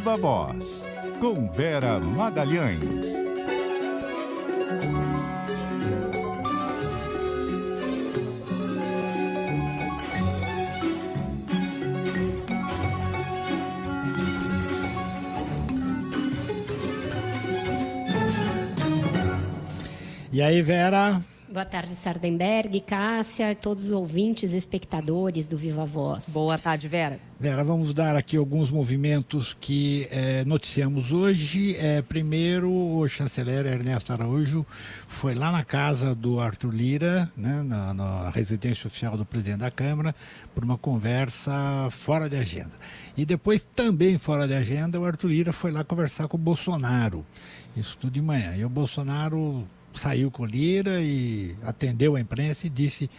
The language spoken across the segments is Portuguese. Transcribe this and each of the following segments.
Viva Voz, com Vera Magalhães. E aí, Vera? Boa tarde, Sardenberg, Cássia, todos os ouvintes e espectadores do Viva Voz. Boa tarde, Vera. Vera, vamos dar aqui alguns movimentos que noticiamos hoje. Primeiro, o chanceler Ernesto Araújo foi lá na casa do Arthur Lira, né, na residência oficial do presidente da Câmara, por uma conversa fora de agenda. E depois, também fora de agenda, o Arthur Lira foi lá conversar com o Bolsonaro. Isso tudo de manhã. E o Bolsonaro saiu com Lira e atendeu a imprensa e disse: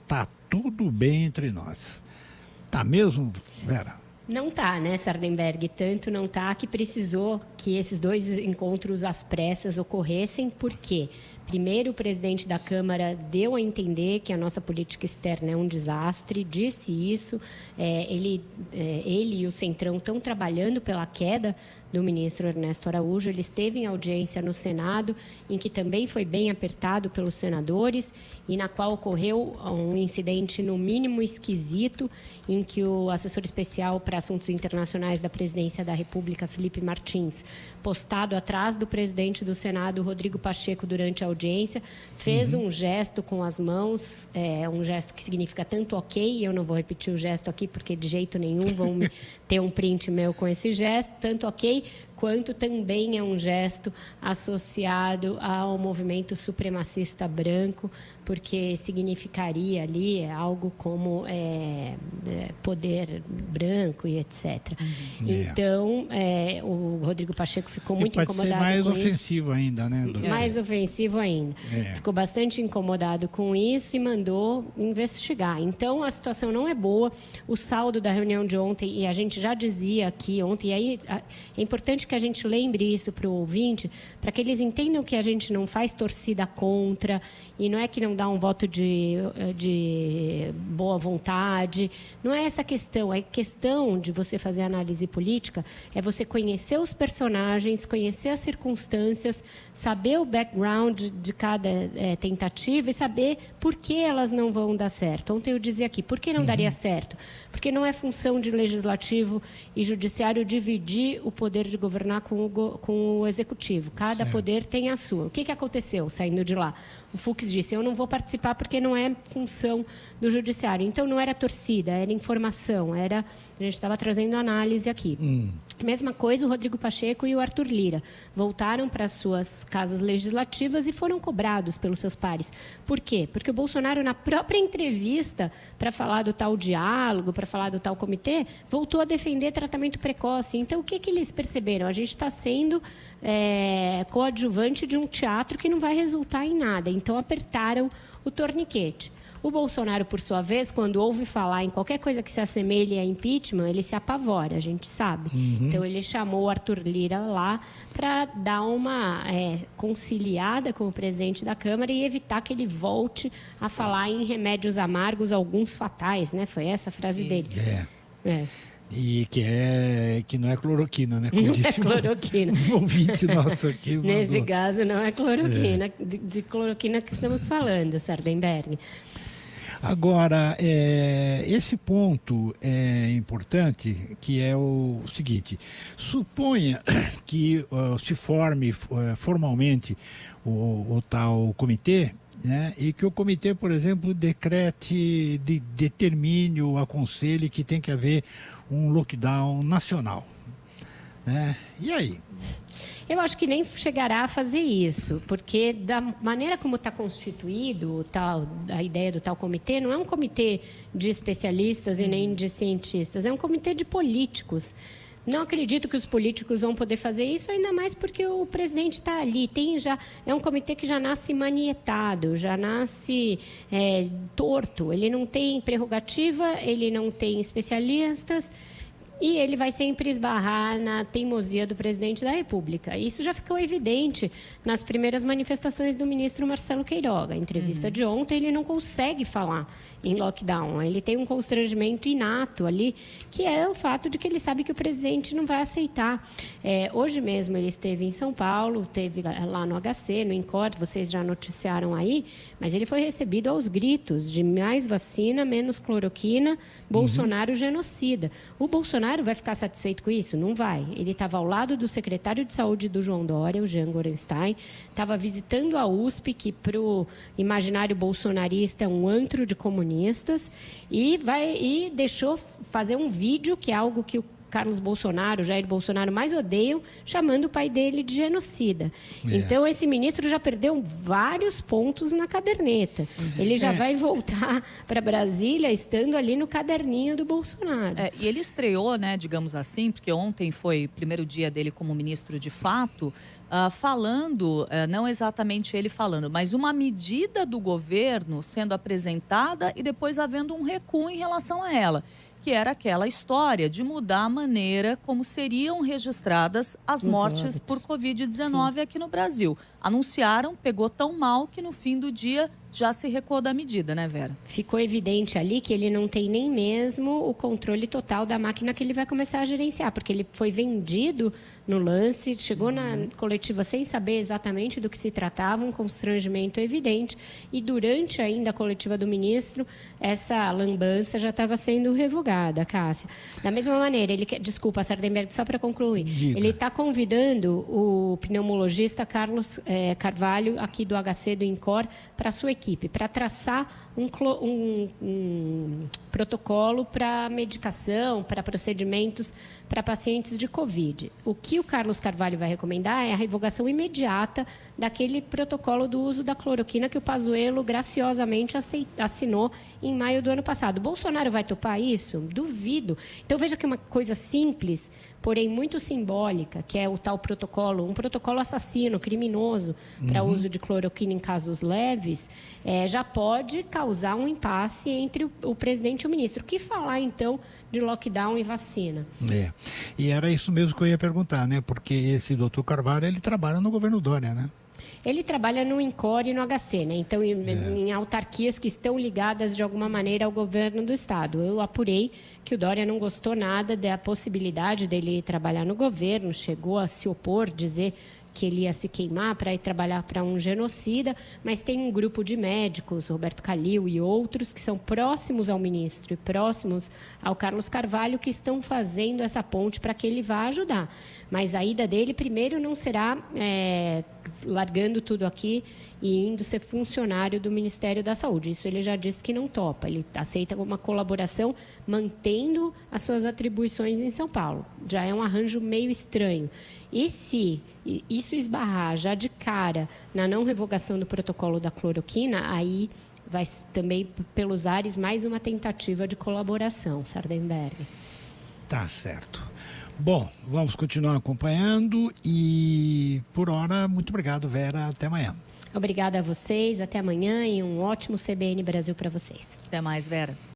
tá tudo bem entre nós. Tá mesmo, Vera? Não tá, né, Sardenberg? Tanto não tá que precisou que esses dois encontros às pressas ocorressem. Por quê? Primeiro, o presidente da Câmara deu a entender que a nossa política externa é um desastre, disse isso. Ele e o Centrão estão trabalhando pela queda do ministro Ernesto Araújo. Ele esteve em audiência no Senado, em que também foi bem apertado pelos senadores, e na qual ocorreu um incidente, no mínimo, esquisito, em que o assessor especial para assuntos internacionais da Presidência da República, Felipe Martins, postado atrás do presidente do Senado, Rodrigo Pacheco, durante a audiência, fez um gesto com as mãos, um gesto que significa tanto ok, eu não vou repetir o gesto aqui, porque de jeito nenhum vão ter um print meu com esse gesto, tanto ok, quanto também é um gesto associado ao movimento supremacista branco, porque significaria ali algo como poder branco e etc. Então, o Rodrigo Pacheco ficou muito incomodado com isso. Pode ser mais ofensivo ainda, né? Mais ofensivo ainda. Ficou bastante incomodado com isso e mandou investigar. Então, a situação não é boa. O saldo da reunião de ontem, e a gente já dizia aqui ontem, e aí é importante que a gente lembre isso para o ouvinte, para que eles entendam que a gente não faz torcida contra, e não é que não dá um voto de boa vontade. Não é essa questão. A questão de você fazer análise política é você conhecer os personagens, conhecer as circunstâncias, saber o background de cada tentativa e saber por que elas não vão dar certo. Ontem eu dizia aqui, por que não daria certo? Porque não é função de legislativo e judiciário dividir o poder de governar com o executivo. Cada poder tem a sua. O que aconteceu saindo de lá? O Fux disse: eu não vou participar porque não é função do judiciário. Então, não era torcida, era informação, a gente estava trazendo análise aqui. Mesma coisa o Rodrigo Pacheco e o Arthur Lira. Voltaram para suas casas legislativas e foram cobrados pelos seus pares. Por quê? Porque o Bolsonaro, na própria entrevista, para falar do tal diálogo, para falar do tal comitê, voltou a defender tratamento precoce. Então, o que eles perceberam? A gente está sendo coadjuvante de um teatro que não vai resultar em nada. Então, apertaram o torniquete. O Bolsonaro, por sua vez, quando ouve falar em qualquer coisa que se assemelhe a impeachment, ele se apavora, a gente sabe. Então, ele chamou o Arthur Lira lá para dar uma conciliada com o presidente da Câmara e evitar que ele volte a falar em remédios amargos, alguns fatais, né? Foi essa a frase dele. E que não é cloroquina, né? Como não disse é cloroquina. Um ouvinte nosso aqui. Nesse caso, não é cloroquina. De cloroquina que estamos falando, Sardenberg. Agora, esse ponto é importante, que é o seguinte: suponha que se forme formalmente o tal comitê, né, e que o comitê, por exemplo, determine ou aconselhe que tem que haver um lockdown nacional, né? E aí? Eu acho que nem chegará a fazer isso, porque da maneira como está constituído a ideia do tal comitê, não é um comitê de especialistas e nem de cientistas, é um comitê de políticos. Não acredito que os políticos vão poder fazer isso, ainda mais porque o presidente está ali. É um comitê que já nasce manietado, já nasce torto. Ele não tem prerrogativa, ele não tem especialistas. e ele vai sempre esbarrar na teimosia do presidente da República. Isso já ficou evidente nas primeiras manifestações do ministro Marcelo Queiroga. A entrevista de ontem, ele não consegue falar em lockdown. Ele tem um constrangimento inato ali, que é o fato de que ele sabe que o presidente não vai aceitar. Hoje mesmo ele esteve em São Paulo, esteve lá no HC, no INCOR, vocês já noticiaram aí, mas ele foi recebido aos gritos de mais vacina, menos cloroquina, Bolsonaro genocida. O Bolsonaro vai ficar satisfeito com isso? Não vai. Ele estava ao lado do secretário de saúde do João Dória, o Jean Gorenstein, estava visitando a USP, que para o imaginário bolsonarista é um antro de comunistas, e deixou fazer um vídeo, que é algo que o Carlos Bolsonaro, Jair Bolsonaro mais odeiam, chamando o pai dele de genocida. Então, esse ministro já perdeu vários pontos na caderneta. Ele já vai voltar para Brasília estando ali no caderninho do Bolsonaro. E ele estreou, né, digamos assim, porque ontem foi o primeiro dia dele como ministro de fato, falando, não exatamente ele falando, mas uma medida do governo sendo apresentada e depois havendo um recuo em relação a ela, que era aquela história de mudar a maneira como seriam registradas as mortes por Covid-19 aqui no Brasil. Anunciaram, pegou tão mal que no fim do dia já se recuou da medida, né, Vera? Ficou evidente ali que ele não tem nem mesmo o controle total da máquina que ele vai começar a gerenciar, porque ele foi vendido no lance, chegou na coletiva sem saber exatamente do que se tratava, um constrangimento evidente, e durante ainda a coletiva do ministro, essa lambança já estava sendo revogada, Cássia. Da mesma maneira, desculpa, Sardenberg, só para concluir, Diga. Ele está convidando o pneumologista Carlos Carvalho, aqui do HC do INCOR, para a sua equipe, para traçar um protocolo para medicação, para procedimentos para pacientes de Covid. O que o Carlos Carvalho vai recomendar é a revogação imediata daquele protocolo do uso da cloroquina que o Pazuello graciosamente assinou em maio do ano passado. Bolsonaro vai topar isso? Duvido. Então, veja que uma coisa simples, porém muito simbólica, que é o tal protocolo, um protocolo assassino, criminoso, para uso de cloroquina em casos leves, já pode causar um impasse entre o presidente e o ministro. O que falar, então, de lockdown e vacina? E era isso mesmo que eu ia perguntar, né? Porque esse doutor Carvalho, ele trabalha no governo Dória, né? Ele trabalha no INCOR e no HC, né? Então, em autarquias que estão ligadas de alguma maneira ao governo do Estado. Eu apurei que o Dória não gostou nada da possibilidade dele trabalhar no governo, chegou a se opor, dizer que ele ia se queimar para ir trabalhar para um genocida, mas tem um grupo de médicos, Roberto Calil e outros, que são próximos ao ministro e próximos ao Carlos Carvalho, que estão fazendo essa ponte para que ele vá ajudar. Mas a ida dele, primeiro, não será largando tudo aqui e indo ser funcionário do Ministério da Saúde. Isso ele já disse que não topa. Ele aceita uma colaboração mantendo as suas atribuições em São Paulo. Já é um arranjo meio estranho. E se isso esbarrar já de cara na não revogação do protocolo da cloroquina, aí vai também, pelos ares, mais uma tentativa de colaboração, Sardenberg. Tá certo. Bom, vamos continuar acompanhando e, por hora, muito obrigado, Vera. Até amanhã. Obrigada a vocês, até amanhã e um ótimo CBN Brasil para vocês. Até mais, Vera.